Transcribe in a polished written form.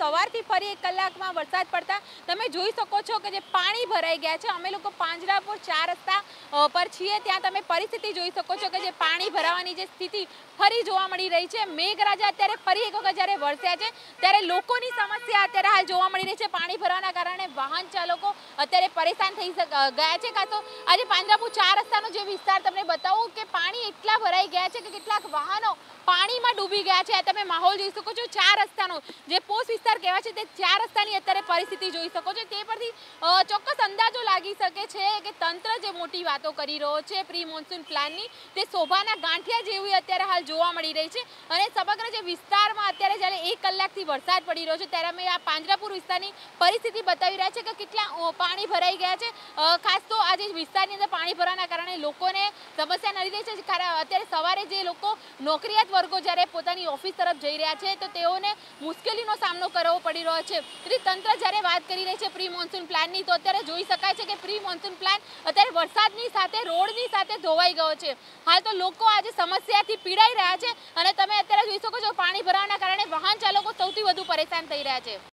સવારથી ફરી 1 કલાકમાં વરસાદ પડતા તમે જોઈ શકો છો કે જે પાણી ભરાઈ ગયા છે। અમે લોકો પાંજરાપોળ 4 રસ્તા પર છીએ, ત્યાં તમે પરિસ્થિતિ જોઈ શકો છો કે જે પાણી ભરાવાની જે સ્થિતિ ફરી જોવા મળી રહી છે। મેઘરાજા અત્યારે ફરી એક વખત જ્યારે વરસ્યા છે ત્યારે લોકોની સમસ્યા અત્યારે હાલ જોવા મળી રહી છે। પાણી ભરવાના કારણે વાહન ચાલકો અત્યારે પરેશાન થઈ ગયા છે। કાં તો આજે પાંજરાપોળ 4 રસ્તાનો જે વિસ્તાર તમને બતાવું કે પાણી એટલા ભરાઈ ગયા છે કે કેટલાક વાહનો પાણીમાં ડૂબી ગયા છે। તમે માહોલ જોઈ શકો છો 4 રસ્તાનો જે પોસ્ટ વિસ્તાર કહેવાય છે તે 4 રસ્તાની અત્યારે પરિસ્થિતિ જોઈ શકો છો। તે પરથી ચોક્કસ અંદાજો લાગી શકે છે કે તંત્ર જે મોટી વાતો કરી રહ્યો છે પ્રી મોન્સૂન પ્લાનની, તે શોભાના ગાંઠિયા જેવી અત્યારે હાલ જોવા મળી રહી છે। અને સમગ્ર જે વિસ્તારમાં અત્યારે જ્યારે 1 કલાકથી વરસાદ પડી રહ્યો છે ત્યારે અમે આ પાંજરાપોળ વિસ્તારની પરિસ્થિતિ બતાવી રહ્યા છે કે કેટલા પાણી ભરાઈ ગયા છે। ખાસ તો આ જે વિસ્તારની અંદર પાણી ભરવાના કારણે લોકોને સમસ્યા નડી રહી છે। અત્યારે સવારે જે લોકો નોકરિયાત વર્ગો જ્યારે પોતાની ઓફિસ તરફ જઈ રહ્યા છે તો તેઓને મુશ્કેલીનો સામનો કરવો પડી રહ્યો છે। તેથી તંત્ર જ્યારે વાત કરી રહી છે પ્રી મોન્સૂન પ્લાનની, તો અત્યારે જોઈ શકાય છે કે પ્રી મોન્સૂન પ્લાન અત્યારે વરસાદની સાથે રોડની સાથે ધોવાઈ ગયો છે। હાલ તો લોકો આજે સમસ્યાથી પીડાઈ રહ્યા છે અને તમે અત્યારે જોઈ શકો છો પાણી ભરાવાના કારણે વાહન ચાલકો સૌથી વધુ પરેશાન થઈ રહ્યા છે।